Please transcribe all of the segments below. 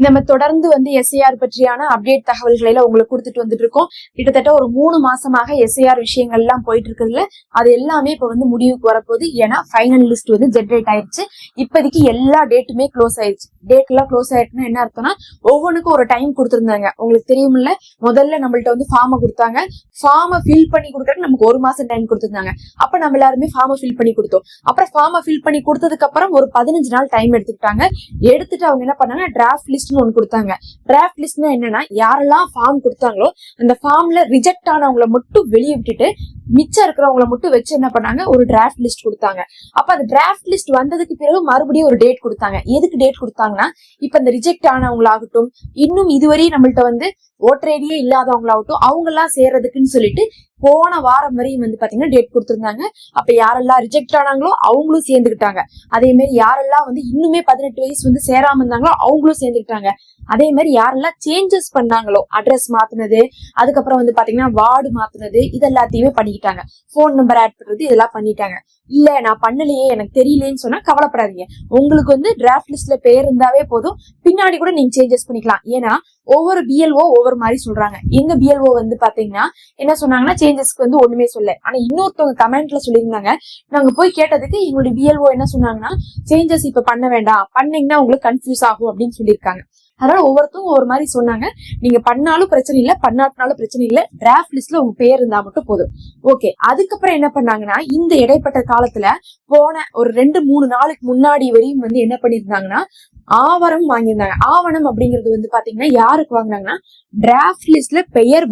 நம்ம தொடர்ந்து எஸ்ஐஆர் பற்றியான அப்டேட் தகவல்களை உங்களுக்கு கொடுத்துட்டு வந்துட்டு இருக்கோம். கிட்டத்தட்ட ஒரு 3 மாசமாக எஸ்ஐஆர் விஷயங்கள் எல்லாம் போயிட்டு இருக்குதுல, அது எல்லாமே இப்ப முடிவுக்கு வரப்போகுது. ஏன்னா ஃபைனல் லிஸ்ட் ஜென்ரேட் ஆயிடுச்சு. இப்போதைக்கு எல்லா டேட்டுமே க்ளோஸ் ஆயிடுச்சு. டேட் எல்லாம் க்ளோஸ் ஆயிடுச்சுன்னா என்ன அர்த்தம்னா, ஒவ்வொன்றுக்கும் ஒரு டைம் கொடுத்துருந்தாங்க. உங்களுக்கு தெரியுமில்ல, முதல்ல நம்மள்ட்ட ஃபார்மை கொடுத்தாங்க. ஃபார்மை ஃபில் பண்ணி கொடுக்கறதுக்கு நமக்கு 1 மாசம் டைம் கொடுத்துருந்தாங்க. அப்ப நம்ம எல்லாருமே ஃபார்மை ஃபில் பண்ணி கொடுத்தோம். அப்புறம் ஃபார்மை ஃபில் பண்ணி கொடுத்ததுக்கு அப்புறம் ஒரு 15 நாள் டைம் எடுத்துக்கிட்டாங்க. எடுத்துட்டு அவங்க என்ன பண்ணாங்க, டிராஃப்ட் லிஸ்ட் ஒண்ணு கொடுத்தாங்க. டிராஃப்ட் லிஸ்ட்னா என்னன்னா, யாரெல்லாம் ஃபார்ம் கொடுத்தாங்களோ அந்த ஃபார்ம்ல ரிஜெக்ட் ஆனவங்களை மட்டும் வெளியே விட்டுட்டு மிச்சம் இருக்கிறவங்களை மட்டும் வச்சு என்ன பண்ணாங்க, ஒரு டிராஃப்ட் லிஸ்ட் கொடுத்தாங்க. அப்ப அந்த டிராஃப்ட் லிஸ்ட் வந்ததுக்கு பிறகு மறுபடியும் ஒரு டேட் கொடுத்தாங்க. எதுக்கு டேட் கொடுத்தாங்கன்னா, இப்ப இந்த ரிஜெக்ட் ஆனவங்களாகட்டும், இன்னும் இதுவரை நம்மள்ட்ட ஓட்டர் ஐடியே இல்லாதவங்களாகட்டும், அவங்க எல்லாம் சேர்றதுக்குன்னு சொல்லிட்டு போன வாரம் வரையும் பாத்தீங்கன்னா டேட் கொடுத்திருந்தாங்க. அப்ப யாரெல்லாம் ரிஜெக்ட் ஆனாங்களோ அவங்களும் சேர்ந்துக்கிட்டாங்க. அதே மாதிரி யாரெல்லாம் இன்னுமே 18 வயசு சேராம இருந்தாங்களோ அவங்களும் சேர்ந்துக்கிட்டாங்க. அதே மாதிரி யாரெல்லாம் சேஞ்சஸ் பண்ணாங்களோ, அட்ரஸ் மாத்தினது, அதுக்கப்புறம் பாத்தீங்கன்னா வார்டு மாத்தினது, இது எல்லாத்தையுமே பண்ணிக்கிட்டாங்க. போன் நம்பர் ஆட் பண்றது, இதெல்லாம் பண்ணிட்டாங்க. இல்ல நான் பண்ணலையே, எனக்கு தெரியலேன்னு சொன்னா கவலைப்படாதீங்க. உங்களுக்கு டிராஃப்ட் லிஸ்ட்ல பேர் இருந்தாவே போதும், பின்னாடி கூட நீங்க சேஞ்சஸ் பண்ணிக்கலாம். ஏன்னா ஒவ்வொரு பிஎல்ஓ ஒவ்வொரு மாதிரி சொல்றாங்க. எங்க பிஎல்ஓ பாத்தீங்கன்னா என்ன சொன்னாங்கன்னா, சேஞ்சஸ்க்கு ஒண்ணுமே சொல்ல. ஆனா இன்னொருத்தவங்க கமெண்ட்ல சொல்லியிருந்தாங்க. நாங்க போய் கேட்டதுக்கு எங்களுடைய பிஎல்ஓ என்ன சொன்னாங்கன்னா, சேஞ்சஸ் இப்ப பண்ண வேண்டாம், பண்ணீங்கன்னா உங்களுக்கு கன்ஃபியூஸ் ஆகும் அப்படின்னு சொல்லியிருக்காங்க. அதனால ஒவ்வொருத்தவங்க ஒரு மாதிரி சொன்னாங்க. நீங்க பண்ணாலும் பிரச்சனை இல்ல, பண்ணாட்டினாலும் பிரச்சனை இல்ல, டிராஃப்ட் லிஸ்ட்ல உங்க பேர் இருந்தா மட்டும் போதும். ஓகே. அதுக்கப்புறம் என்ன பண்ணாங்கன்னா, இந்த இடைப்பட்ட காலத்துல போன ஒரு 2-3 நாளுக்கு முன்னாடி வரையும் என்ன பண்ணிருந்தாங்கன்னா, ஆவணம் வாங்கியிருந்தாங்க. ஆவணம் அப்படிங்கிறது பாத்தீங்கன்னா யாருக்கு வாங்கினாங்கன்னா, டிராஃப்ட் லிஸ்ட்ல பெயர்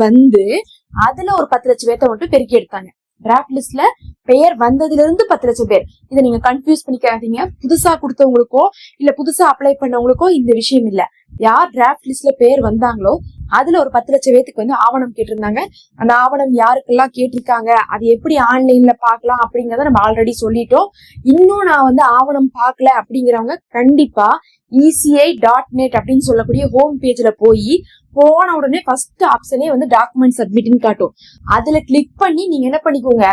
அதுல ஒரு 10 லட்சம் பேர்த்த மட்டும் பெருக்கி எடுத்தாங்க. டிராஃப்ட் லிஸ்ட்ல பெயர் வந்ததுல இருந்து 10 லட்சம் பேர். இதை நீங்க கன்ஃபியூஸ் பண்ணிக்காதீங்க. புதுசா கொடுத்தவங்களுக்கோ இல்ல புதுசா அப்ளை பண்ணவங்களுக்கோ இந்த விஷயம் இல்ல. யார் டிராஃப்ட் லிஸ்ட்ல பேர் வந்தாங்களோ அதுல ஒரு 10 லட்சம் பேத்துக்கு ஆவணம் கேட்டிருந்தாங்க. அந்த ஆவணம் யாருக்கெல்லாம் கேட்டிருக்காங்க, அது எப்படி ஆன்லைன்ல பாக்கலாம் அப்படிங்கறத நம்ம ஆல்ரெடி சொல்லிட்டோம். இன்னும் நான் ஆவணம் பாக்கல அப்படிங்கிறவங்க கண்டிப்பா ECI.net அப்படின்னு சொல்லக்கூடிய ஹோம் பேஜ்ல போன உடனே ஃபர்ஸ்ட் ஆப்ஷனே டாக்குமெண்ட் சப்மிட்னு காட்டும். அதுல கிளிக் பண்ணி நீங்க என்ன பண்ணிக்கோங்க,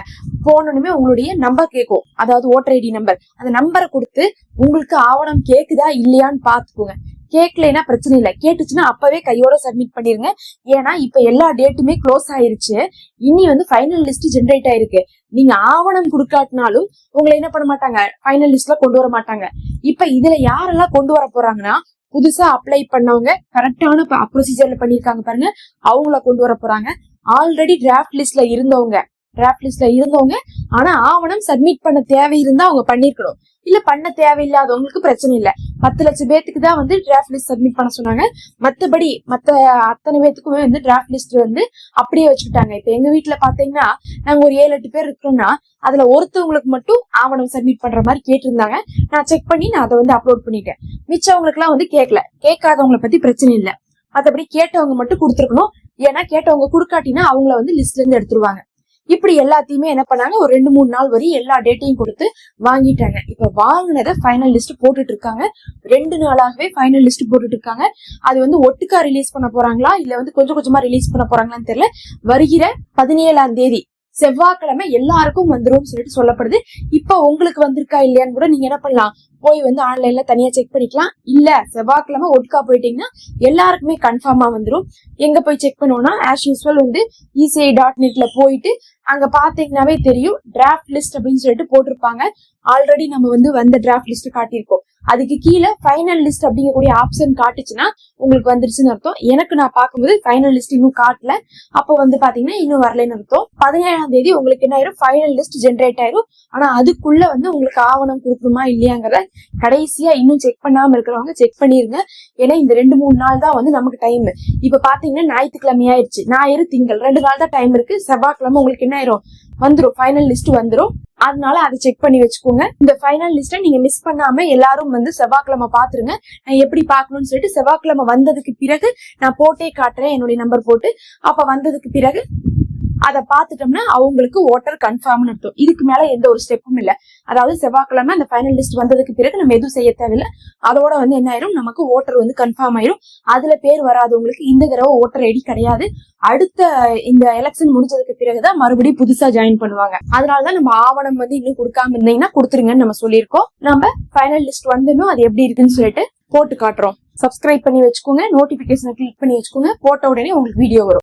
போனோடனே உங்களுடைய நம்பர் கேட்கும், அதாவது ஓட்டர் ஐடி நம்பர். அந்த நம்பரை கொடுத்து உங்களுக்கு ஆவணம் கேக்குதா இல்லையான்னு பாத்துக்கோங்க. கேட்கலைன்னா பிரச்சனை இல்லை, கேட்டுச்சுன்னா அப்பவே கையோட சப்மிட் பண்ணிருங்க. ஏன்னா இப்ப எல்லா டேட்டுமே க்ளோஸ் ஆயிருச்சு. இனி ஃபைனல் லிஸ்ட் ஜென்ரேட் ஆயிருக்கு. நீங்க ஆவணம் கொடுக்காட்டினாலும் உங்களை என்ன பண்ண மாட்டாங்க, ஃபைனல் லிஸ்ட்ல கொண்டு வர மாட்டாங்க. இப்ப இதுல யாரெல்லாம் கொண்டு வர போறாங்கன்னா, புதுசா அப்ளை பண்ணவங்க, கரெக்டான ப்ரொசீஜர்ல பண்ணிருக்காங்க பாருங்க, அவங்கள கொண்டு வர போறாங்க. ஆல்ரெடி டிராஃப்ட் லிஸ்ட்ல இருந்தவங்க ஆனா ஆவணம் சப்மிட் பண்ண தேவை இருந்தா அவங்க பண்ணிருக்கணும். இல்ல பண்ண தேவையில்லாதவங்களுக்கு பிரச்சனை இல்ல. 10 லட்சம் பேத்துக்கு தான் டிராஃப்ட் லிஸ்ட் சப்மிட் பண்ண சொன்னாங்க. மத்தபடி அத்தனை பேத்துக்குமே டிராஃப்ட் லிஸ்ட் அப்படியே வச்சுக்கிட்டாங்க. இப்ப எங்க வீட்டுல பாத்தீங்கன்னா நாங்க ஒரு 7-8 பேர் இருக்கிறோம்னா, அதுல ஒருத்தவங்களுக்கு மட்டும் ஆவணம் சப்மிட் பண்ற மாதிரி கேட்டிருந்தாங்க. நான் செக் பண்ணி நான் அதை அப்லோட் பண்ணிட்டேன். மிச்சவங்களுக்கு எல்லாம் கேட்கல. கேட்காதவங்களை பத்தி பிரச்சனை இல்ல. மத்தபடி கேட்டவங்க மட்டும் கொடுத்துருக்கணும். ஏன்னா கேட்டவங்க கொடுக்காட்டினா அவங்கள லிஸ்ட்ல இருந்து எடுத்துருவாங்க. இப்படி எல்லாத்தையுமே என்ன பண்ணாங்க, ஒரு 2-3 நாள் வரை எல்லா டேட்டையும் கொடுத்து வாங்கிட்டாங்க. இப்ப வாங்கினதை ஃபைனல் லிஸ்ட் போட்டுட்டு இருக்காங்க. 2 நாளாகவே ஃபைனல் லிஸ்ட் போட்டுட்டு இருக்காங்க. அது ஒட்டுக்கா ரிலீஸ் பண்ண போறாங்களா இல்ல கொஞ்சம் கொஞ்சமா ரிலீஸ் பண்ண போறாங்களான்னு தெரியல. வருகிற 17ஆம் தேதி செவ்வாய்க்கிழமை எல்லாருக்கும் வந்துரும் சொல்லிட்டு சொல்லப்படுது. இப்ப உங்களுக்கு வந்திருக்கா இல்லையான்னு கூட நீங்க என்ன பண்ணலாம், போய் ஆன்லைன்ல தனியா செக் பண்ணிக்கலாம். இல்ல செவ்வாய்க்கிழமை ஒட்டுக்கா போயிட்டீங்கன்னா எல்லாருக்குமே கன்ஃபார்மா வந்துரும். எங்க போய் செக் பண்ணுவோம்னா, ஆஸ் யூஸ்வல் ECI.netல போயிட்டு அங்க பாத்தீங்கன்னாவே தெரியும், டிராஃப்ட் லிஸ்ட் அப்படின்னு சொல்லிட்டு போட்டிருப்பாங்க. ஆல்ரெடி நம்ம வந்த டிராஃப்ட் லிஸ்ட் காட்டியிருக்கோம். அதுக்கு கீழே ஃபைனல் லிஸ்ட் அப்படிங்கக்கூடிய ஆப்ஷன் காட்டுச்சுன்னா உங்களுக்கு வந்துருச்சுன்னு அர்த்தம். எனக்கு நான் பார்க்கும்போது ஃபைனல் லிஸ்ட் இன்னும் காட்டல. அப்போ பாத்தீங்கன்னா இன்னும் வரலன்னு அர்த்தம். 17ஆம் தேதி உங்களுக்கு என்ன ஆயிரும், ஃபைனல் லிஸ்ட் ஜென்ரேட் ஆயிரும். ஆனா அதுக்குள்ள உங்களுக்கு ஆவணம் கொடுக்கணுமா இல்லையாங்கிறத கடைசியா இன்னும் செக் பண்ணாம இருக்கிறவங்க செக் பண்ணிருங்க. ஏன்னா இந்த 2-3 நாள் தான் நமக்கு டைம். இப்ப பாத்தீங்கன்னா ஞாயிற்றுக்கிழமை ஆயிடுச்சு, ஞாயிறு திங்கள் 2 நாள் தான் டைம் இருக்கு. செவ்வாய்க்கிழமை உங்களுக்கு என்ன ஆயிரும், வந்துரும், ஃபைனல் லிஸ்ட் வந்துரும். அதனால அதை செக் பண்ணி வச்சுக்கோங்க. இந்த ஃபைனல் லிஸ்ட்டை நீங்க மிஸ் பண்ணாம எல்லாரும் செவ்வாய்க்கிழமை பாத்துருங்க. நான் எப்படி பாக்கணும்னு சொல்லிட்டு செவ்வாய்க்கிழமை வந்ததுக்கு பிறகு நான் போட்டே காட்டுறேன், என்னுடைய நம்பர் போட்டு. அப்ப வந்ததுக்கு பிறகு அதை பாத்துட்டோம்னா அவங்களுக்கு ஓட்டர் கன்ஃபார்ம்னு அர்த்தம். இதுக்கு மேல எந்த ஒரு ஸ்டெப்பும் இல்ல. அதாவது செவ்வாய்க்கிழமை அந்த ஃபைனல் லிஸ்ட் வந்ததுக்கு பிறகு நம்ம எதுவும் செய்ய தேவையில்லை. அதோட என்ன ஆயிரும், நமக்கு ஓட்டர் கன்ஃபார்ம் ஆயிரும். அதுல பேர் வராதவங்களுக்கு இந்த தடவை ஓட்டர் ஐடி கிடையாது. அடுத்த இந்த எலெக்ஷன் முடிஞ்சதுக்கு பிறகுதான் மறுபடியும் புதுசா ஜாயின் பண்ணுவாங்க. அதனாலதான் நம்ம ஆவணம் இன்னும் கொடுக்காம இருந்தீங்கன்னா கொடுத்துருங்கன்னு நம்ம சொல்லியிருக்கோம். நம்ம ஃபைனல் லிஸ்ட் வந்துடும், அது எப்படி இருக்குன்னு சொல்லிட்டு போட்டு காட்டுறோம். சப்ஸ்கிரைப் பண்ணி வச்சுக்கோங்க, நோட்டிபிகேஷனை கிளிக் பண்ணி வச்சுக்கோங்க. போட்ட உடனே உங்களுக்கு வீடியோ வரும்.